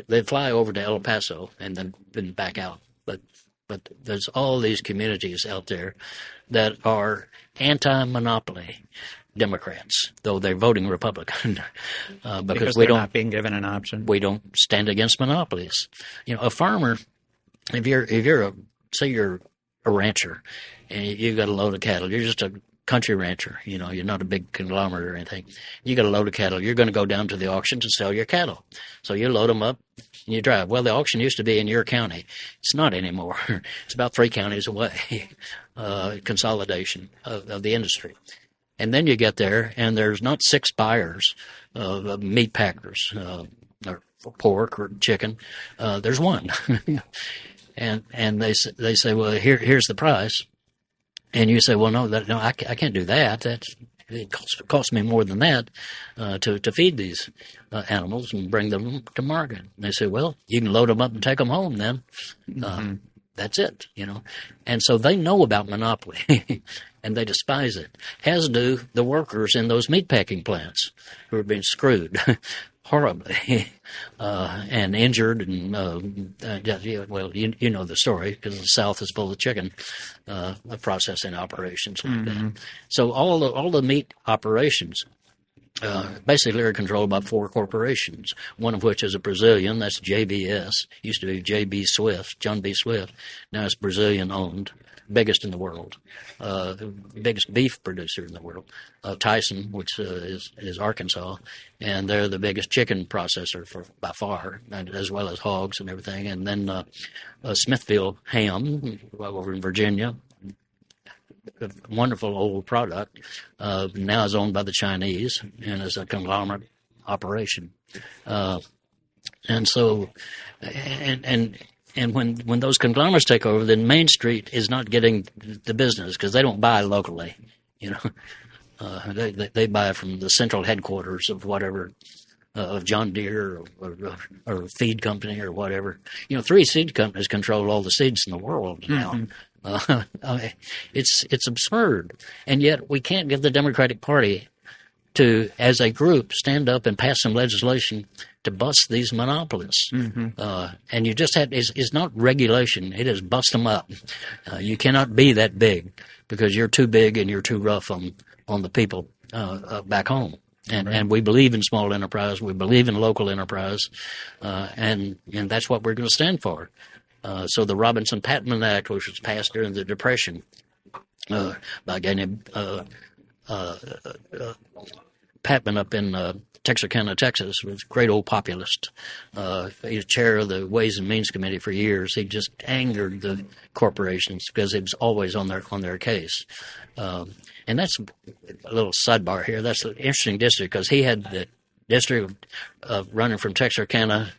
They fly over to El Paso and then back out, but there's all these communities out there that are anti-monopoly Democrats, though they're voting Republican, because they're not being given an option. We don't stand against monopolies. A farmer, if you're say you're a rancher and you've got a load of cattle, you're just a country rancher. You're not a big conglomerate or anything. You got a load of cattle. You're going to go down to the auction to sell your cattle. So you load them up and you drive. Well, the auction used to be in your county. It's not anymore. It's about 3 counties away. Consolidation of the industry. And then you get there, and there's not 6 buyers of meat packers, or pork or chicken. There's one, and they say, well, here's the price, and you say, well, no, I can't do that. It costs me more than that to feed these animals and bring them to market. And they say, well, you can load them up and take them home then. That's it, And so they know about monopoly, and they despise it, as do the workers in those meatpacking plants who are being screwed horribly and injured. And, well, you know the story, because the South is full of chicken processing operations like that. So all the meat operations basically are controlled by 4 corporations, one of which is a Brazilian, that's JBS, used to be JB Swift, John B. Swift, now it's Brazilian owned, biggest in the world, biggest beef producer in the world, Tyson, which is Arkansas, and they're the biggest chicken processor by far, as well as hogs and everything, and then Smithfield Ham over in Virginia, a wonderful old product, now is owned by the Chinese and is a conglomerate operation. And so, and when those conglomerates take over, then Main Street is not getting the business because they don't buy locally. They buy from the central headquarters of whatever, of John Deere or feed company or whatever. 3 seed companies control all the seeds in the world now. Mm-hmm. It's absurd, and yet we can't get the Democratic Party to, as a group, stand up and pass some legislation to bust these monopolists. Mm-hmm. And you just it's not regulation; it is bust them up. You cannot be that big because you're too big and you're too rough on the people back home. And we believe in small enterprise. We believe in local enterprise, and that's what we're going to stand for. So the Robinson-Patman Act, which was passed during the Depression by a guy named Patman up in Texarkana, Texas, was a great old populist. He was chair of the Ways and Means Committee for years. He just angered the corporations because he was always on their case. And that's a little sidebar here. That's an interesting district because he had the district of running from Texarkana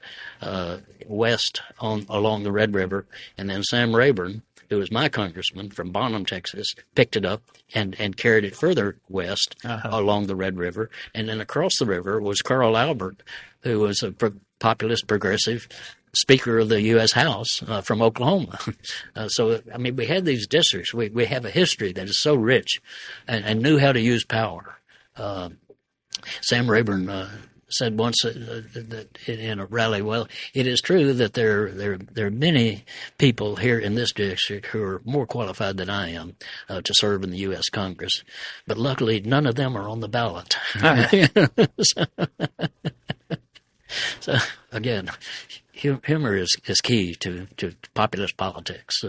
west along the Red River, and then Sam Rayburn, who was my congressman from Bonham, Texas, picked it up and carried it further west along the Red River, and then across the river was Carl Albert, who was a populist progressive Speaker of the U.S. House from Oklahoma. So, I mean, we had these districts. We have a history that is so rich and knew how to use power. Sam Rayburn said once that in a rally, well, it is true that there are many people here in this district who are more qualified than I am to serve in the U.S. Congress, but luckily none of them are on the ballot. So again, humor is key to populist politics.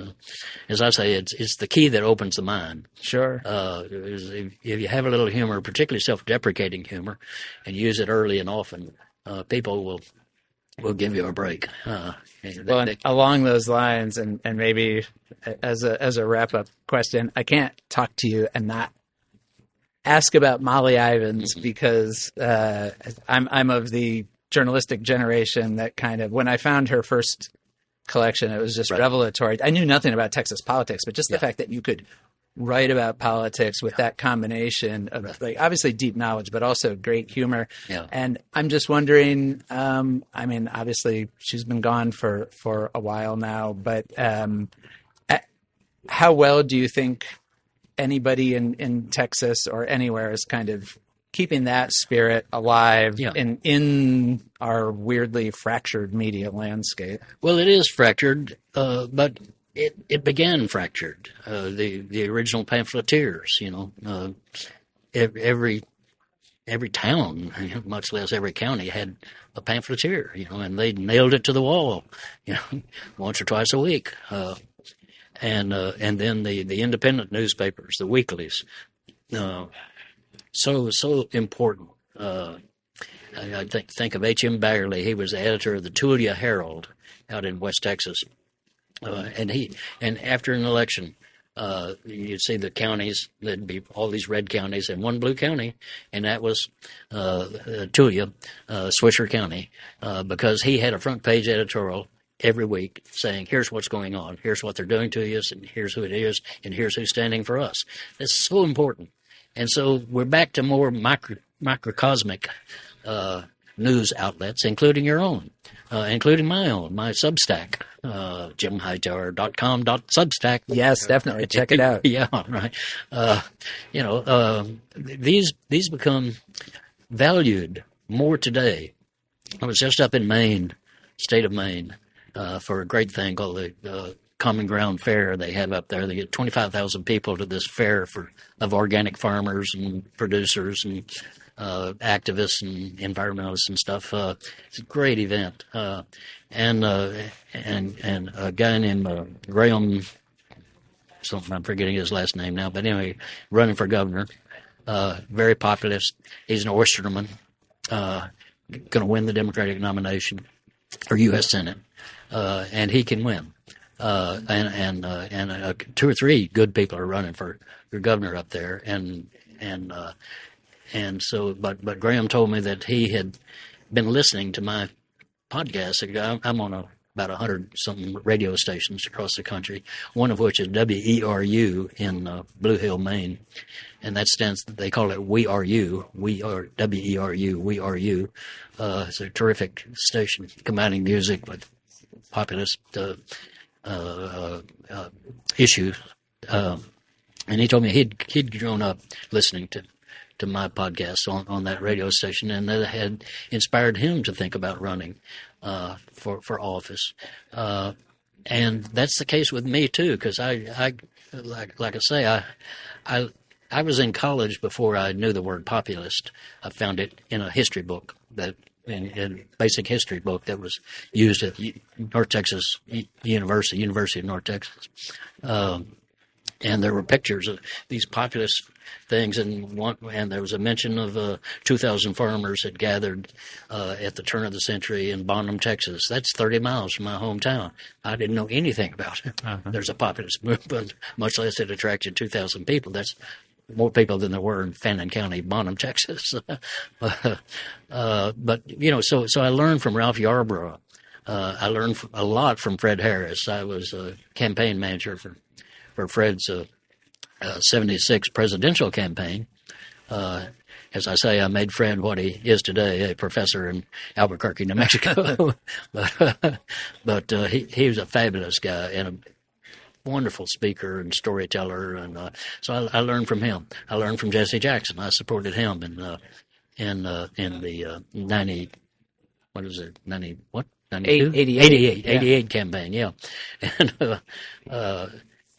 As I say, it's the key that opens the mind. Sure. If you have a little humor, particularly self-deprecating humor, and use it early and often, people will give you a break. Along those lines, and maybe as a wrap-up question, I can't talk to you and not ask about Molly Ivins because I'm of the journalistic generation that kind of, when I found her first collection, it was just revelatory. I knew nothing about Texas politics, but just the fact that you could write about politics with that combination of obviously deep knowledge, but also great humor. Yeah. And I'm just wondering, I mean, obviously she's been gone for a while now, but how well do you think anybody in Texas or anywhere is kind of keeping that spirit alive in our weirdly fractured media landscape? Well, it is fractured, but it began fractured. The original pamphleteers, every town, much less every county, had a pamphleteer, and they nailed it to the wall, once or twice a week. And then the independent newspapers, the weeklies, so important. I think of H.M. Baggerly. He was the editor of the Tulia Herald out in West Texas, and after an election, you'd see the counties. There'd be all these red counties and one blue county, and that was Tulia, Swisher County, because he had a front page editorial every week saying, here's what's going on, here's what they're doing to us, and here's who it is, and here's who's standing for us. That's so important. And so we're back to more microcosmic news outlets, including your own, including my own, my Substack, jimhightower.com.substack. Yes, definitely. Check it out. Yeah, right. These become valued more today. I was just up in Maine, state of Maine, for a great thing called the Common Ground Fair they have up there. They get 25,000 people to this fair of organic farmers and producers and activists and environmentalists and stuff. It's a great event. And a guy named Graham, something I'm forgetting his last name now, but anyway, running for governor. Very populist. He's an oysterman. Going to win the Democratic nomination for U.S. Senate, and he can win. And 2 or 3 good people are running for governor up there, and so, but Graham told me that he had been listening to my podcast. I'm on about 100-something radio stations across the country, one of which is WERU in Blue Hill, Maine, and that stands. They call it We Are You. We are WERU. We Are You. It's a terrific station combining music with populist issues. And he told me he'd grown up listening to my podcast on that radio station, and that had inspired him to think about running for office. And that's the case with me too, because I like I say, I was in college before I knew the word populist. I found it in a history book in basic history book that was used at North Texas University of North Texas. And there were pictures of these populist things, and there was a mention of 2,000 farmers had gathered at the turn of the century in Bonham, Texas. That's 30 miles from my hometown. I didn't know anything about it. Uh-huh. There's a populist movement, much less it attracted 2,000 people. That's more people than there were in Fannin County, Bonham, Texas. But so I learned from Ralph Yarborough. I learned a lot from Fred Harris. I was a campaign manager for Fred's 76 presidential campaign. As I say, I made Fred what he is today, a professor in Albuquerque, New Mexico. but he was a fabulous guy and a wonderful speaker and storyteller, and so I learned from him. I learned from Jesse Jackson. I supported him in the 90. What is it? 90 what? 92? 88 campaign. Yeah,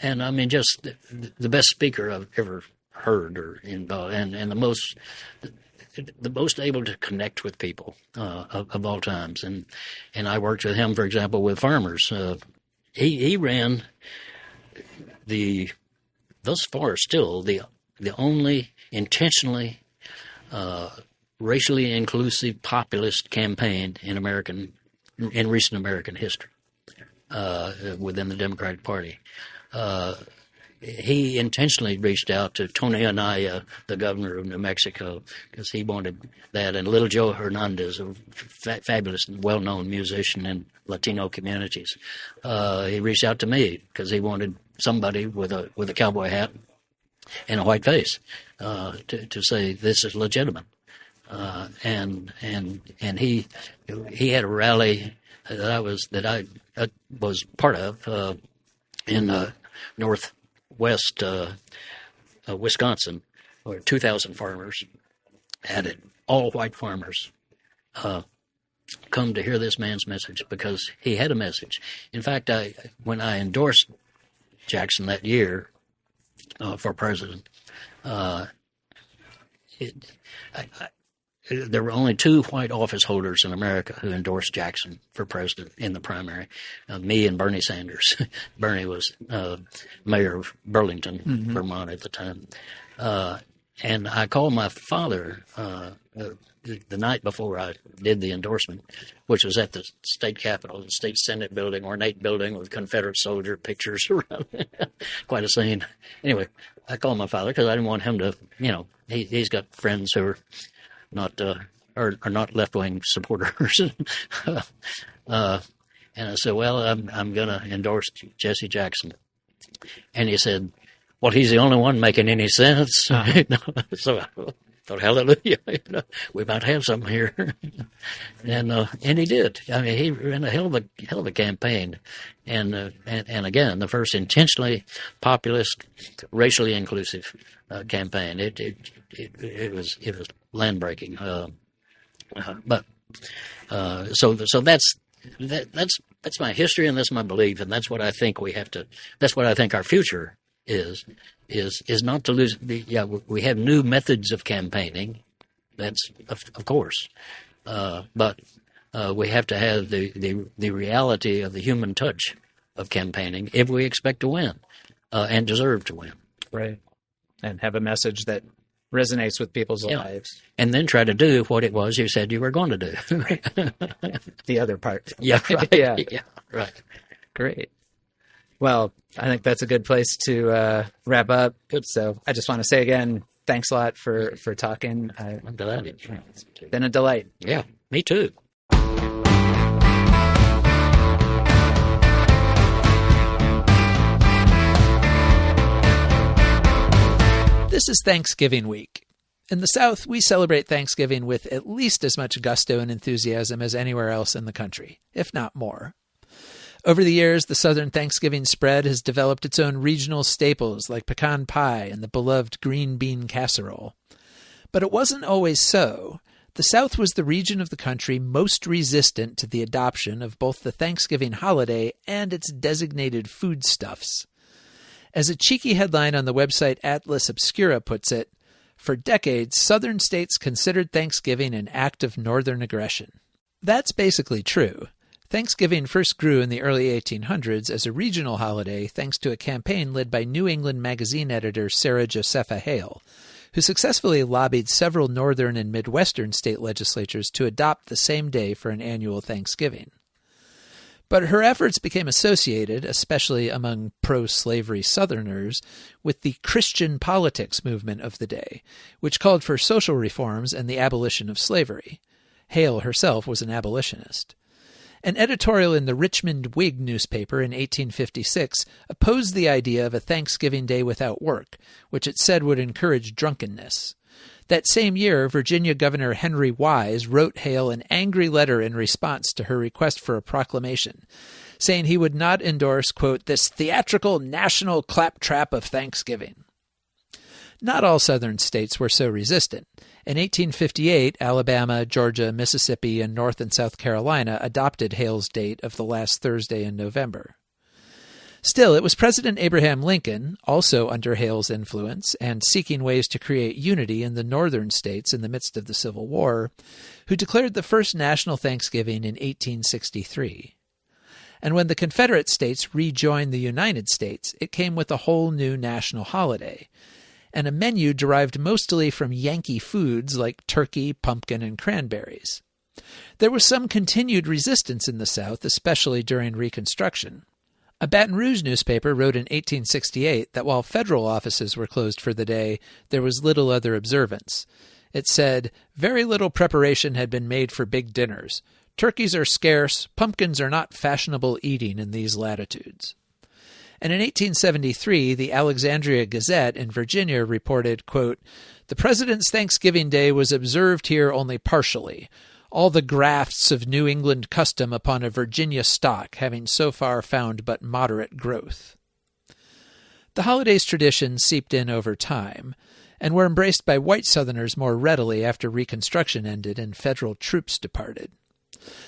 and I mean, just the best speaker I've ever heard or involved, and the most able to connect with people of all times. And I worked with him, for example, with farmers. He ran thus far still the only intentionally racially inclusive populist campaign in recent American history within the Democratic Party. He intentionally reached out to Tony Anaya, the governor of New Mexico, because he wanted that, and Little Joe Hernandez, a fabulous and well-known musician in Latino communities. He reached out to me because he wanted somebody with a cowboy hat and a white face to say this is legitimate. And he had a rally that I was part of in northwest Wisconsin, where 2,000 farmers had it, all white farmers, come to hear this man's message because he had a message. In fact, when I endorsed Jackson that year for president, there were only 2 white office holders in America who endorsed Jackson for president in the primary, me and Bernie Sanders. Bernie was mayor of Burlington, Vermont at the time. And I called my father the night before I did the endorsement, which was at the state capitol, the state senate building, ornate building with Confederate soldier pictures around it. Quite a scene. Anyway, I called my father because I didn't want him to, he's got friends who are not are not left-wing supporters. And I said, well, I'm going to endorse Jesse Jackson. And he said, well, he's the only one making any sense. So I thought, hallelujah, we might have something here. And he did. I mean, he ran a hell of a campaign. And again, the first intentionally populist, racially inclusive campaign. It was land breaking. So that's That's my history, and that's my belief, and that's what I think we have to. That's what I think our future is not to lose. We have new methods of campaigning. That's of course, but we have to have the reality of the human touch of campaigning if we expect to win and deserve to win. Right, and have a message that resonates with people's lives. And then try to do what it was you said you were going to do. The other part. Yeah, right. Yeah, right. Great. Well, I think that's a good place to wrap up. Good. So I just want to say again, thanks a lot for talking. I'm delighted. It's been a delight. Yeah, me too. This is Thanksgiving week. In the South, we celebrate Thanksgiving with at least as much gusto and enthusiasm as anywhere else in the country, if not more. Over the years, the Southern Thanksgiving spread has developed its own regional staples like pecan pie and the beloved green bean casserole. But it wasn't always so. The South was the region of the country most resistant to the adoption of both the Thanksgiving holiday and its designated foodstuffs. As a cheeky headline on the website Atlas Obscura puts it, for decades, Southern states considered Thanksgiving an act of Northern aggression. That's basically true. Thanksgiving first grew in the early 1800s as a regional holiday thanks to a campaign led by New England magazine editor Sarah Josepha Hale, who successfully lobbied several northern and midwestern state legislatures to adopt the same day for an annual Thanksgiving. But her efforts became associated, especially among pro-slavery Southerners, with the Christian politics movement of the day, which called for social reforms and the abolition of slavery. Hale herself was an abolitionist. An editorial in the Richmond Whig newspaper in 1856 opposed the idea of a Thanksgiving Day without work, which it said would encourage drunkenness. That same year, Virginia Governor Henry Wise wrote Hale an angry letter in response to her request for a proclamation, saying he would not endorse, quote, this theatrical national claptrap of Thanksgiving. Not all Southern states were so resistant. In 1858, Alabama, Georgia, Mississippi, and North and South Carolina adopted Hale's date of the last Thursday in November. Still, it was President Abraham Lincoln, also under Hale's influence and seeking ways to create unity in the northern states in the midst of the Civil War, who declared the first national Thanksgiving in 1863. And when the Confederate States rejoined the United States, it came with a whole new national holiday, and a menu derived mostly from Yankee foods like turkey, pumpkin, and cranberries. There was some continued resistance in the South, especially during Reconstruction. A Baton Rouge newspaper wrote in 1868 that while federal offices were closed for the day, there was little other observance. It said, very little preparation had been made for big dinners. Turkeys are scarce, pumpkins are not fashionable eating in these latitudes. And in 1873, the Alexandria Gazette in Virginia reported, quote, the President's Thanksgiving Day was observed here only partially, all the grafts of New England custom upon a Virginia stock having so far found but moderate growth. The holiday's traditions seeped in over time, and were embraced by white Southerners more readily after Reconstruction ended and federal troops departed.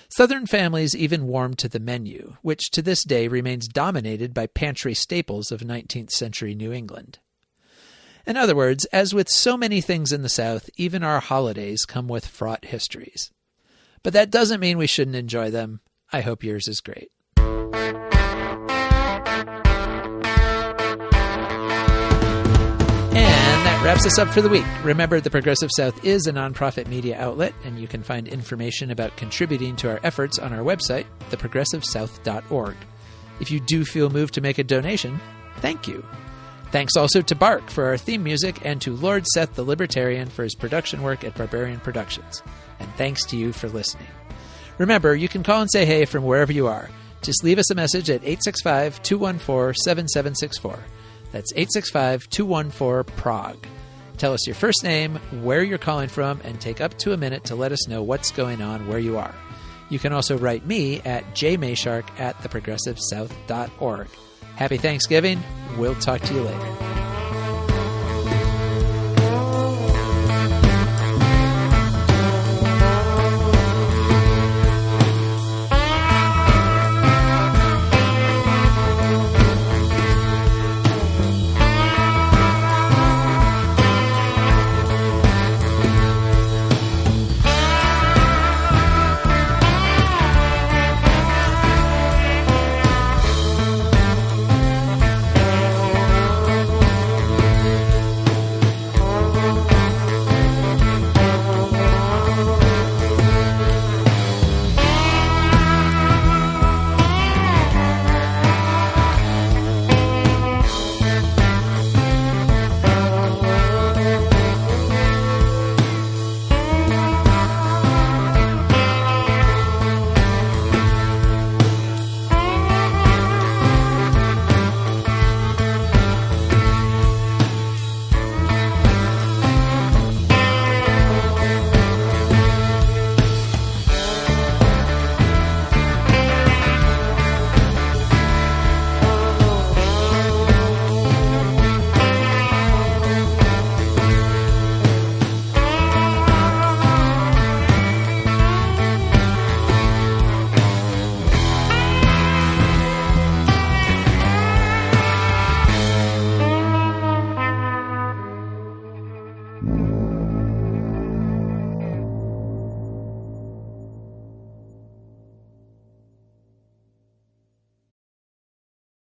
Southern families even warmed to the menu, which to this day remains dominated by pantry staples of 19th century New England. In other words, as with so many things in the South, even our holidays come with fraught histories. But that doesn't mean we shouldn't enjoy them. I hope yours is great. And that wraps us up for the week. Remember, the Progressive South is a nonprofit media outlet, and you can find information about contributing to our efforts on our website, theprogressivesouth.org. If you do feel moved to make a donation, thank you. Thanks also to Bark for our theme music and to Lord Seth the Libertarian for his production work at Barbarian Productions. And thanks to you for listening. Remember, you can call and say hey from wherever you are. Just leave us a message at 865-214-7764. That's 865-214-PROG. Tell us your first name, where you're calling from, and take up to a minute to let us know what's going on where you are. You can also write me at jmayshark@theprogressivesouth.org. Happy Thanksgiving. We'll talk to you later.